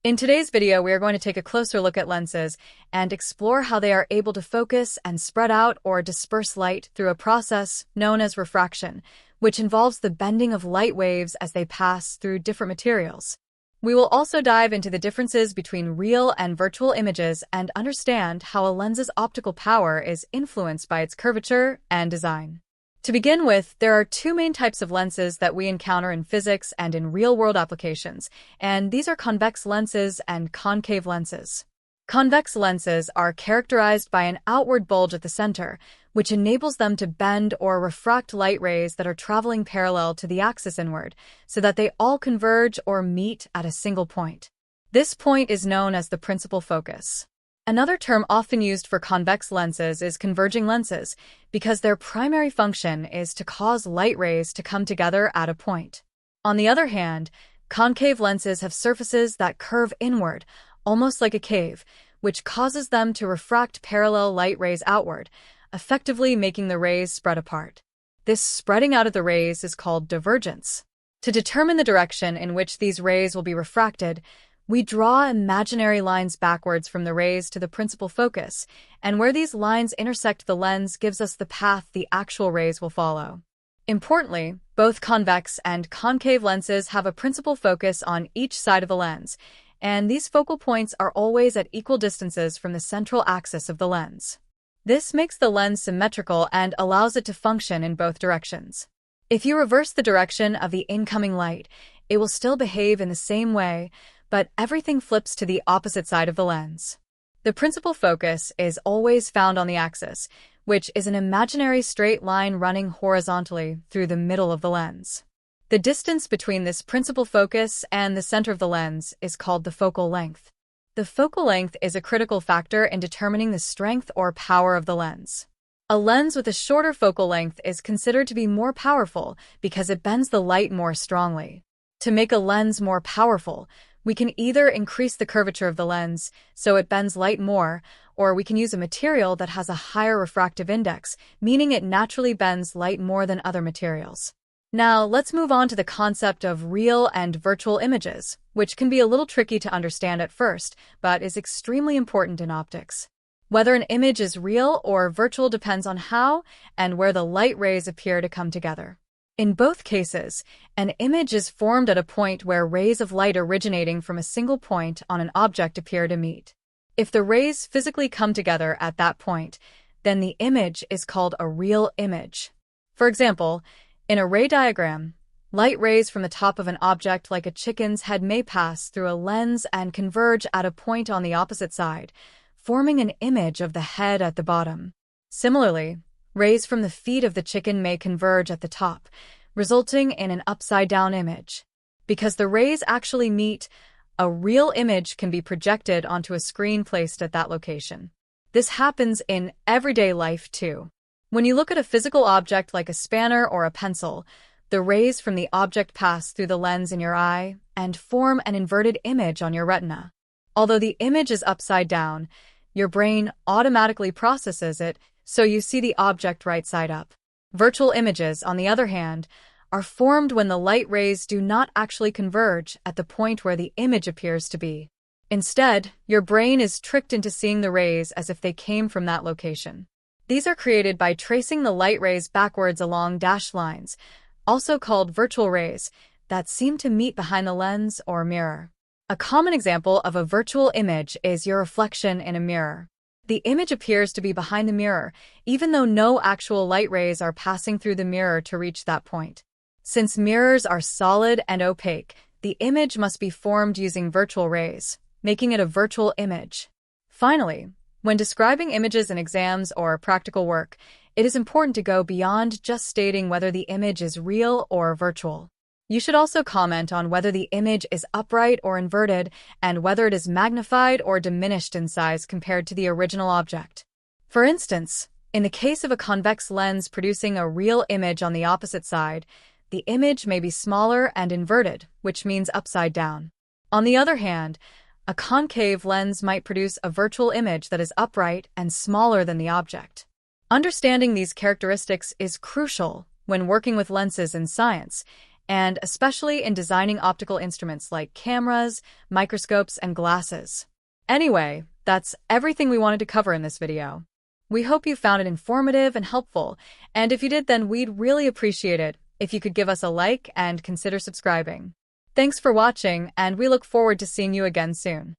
In today's video, we are going to take a closer look at lenses and explore how they are able to focus and spread out or disperse light through a process known as refraction, which involves the bending of light waves as they pass through different materials. We will also dive into the differences between real and virtual images and understand how a lens's optical power is influenced by its curvature and design. To begin with, there are two main types of lenses that we encounter in physics and in real-world applications, and these are convex lenses and concave lenses. Convex lenses are characterized by an outward bulge at the center, which enables them to bend or refract light rays that are traveling parallel to the axis inward, so that they all converge or meet at a single point. This point is known as the principal focus. Another term often used for convex lenses is converging lenses, because their primary function is to cause light rays to come together at a point. On the other hand, concave lenses have surfaces that curve inward, almost like a cave, which causes them to refract parallel light rays outward, effectively making the rays spread apart. This spreading out of the rays is called divergence. To determine the direction in which these rays will be refracted, we draw imaginary lines backwards from the rays to the principal focus, and where these lines intersect the lens gives us the path the actual rays will follow. Importantly, both convex and concave lenses have a principal focus on each side of the lens, and these focal points are always at equal distances from the central axis of the lens. This makes the lens symmetrical and allows it to function in both directions. If you reverse the direction of the incoming light, it will still behave in the same way, but everything flips to the opposite side of the lens. The principal focus is always found on the axis, which is an imaginary straight line running horizontally through the middle of the lens. The distance between this principal focus and the center of the lens is called the focal length. The focal length is a critical factor in determining the strength or power of the lens. A lens with a shorter focal length is considered to be more powerful because it bends the light more strongly. To make a lens more powerful, we can either increase the curvature of the lens so it bends light more, or we can use a material that has a higher refractive index, meaning it naturally bends light more than other materials. Now, let's move on to the concept of real and virtual images, which can be a little tricky to understand at first, but is extremely important in optics. Whether an image is real or virtual depends on how and where the light rays appear to come together. In both cases, an image is formed at a point where rays of light originating from a single point on an object appear to meet. If the rays physically come together at that point, then the image is called a real image. For example, in a ray diagram, light rays from the top of an object like a chicken's head may pass through a lens and converge at a point on the opposite side, forming an image of the head at the bottom. Similarly, rays from the feet of the chicken may converge at the top, resulting in an upside-down image. Because the rays actually meet, a real image can be projected onto a screen placed at that location. This happens in everyday life too. When you look at a physical object like a spanner or a pencil, the rays from the object pass through the lens in your eye and form an inverted image on your retina. Although the image is upside down, your brain automatically processes it so you see the object right side up. Virtual images, on the other hand, are formed when the light rays do not actually converge at the point where the image appears to be. Instead, your brain is tricked into seeing the rays as if they came from that location. These are created by tracing the light rays backwards along dashed lines, also called virtual rays, that seem to meet behind the lens or mirror. A common example of a virtual image is your reflection in a mirror. The image appears to be behind the mirror, even though no actual light rays are passing through the mirror to reach that point. Since mirrors are solid and opaque, the image must be formed using virtual rays, making it a virtual image. Finally, when describing images in exams or practical work, it is important to go beyond just stating whether the image is real or virtual. You should also comment on whether the image is upright or inverted and whether it is magnified or diminished in size compared to the original object. For instance, in the case of a convex lens producing a real image on the opposite side, the image may be smaller and inverted, which means upside down. On the other hand, a concave lens might produce a virtual image that is upright and smaller than the object. Understanding these characteristics is crucial when working with lenses in science, and especially in designing optical instruments like cameras, microscopes, and glasses. Anyway, that's everything we wanted to cover in this video. We hope you found it informative and helpful, and if you did, then we'd really appreciate it if you could give us a like and consider subscribing. Thanks for watching, and we look forward to seeing you again soon.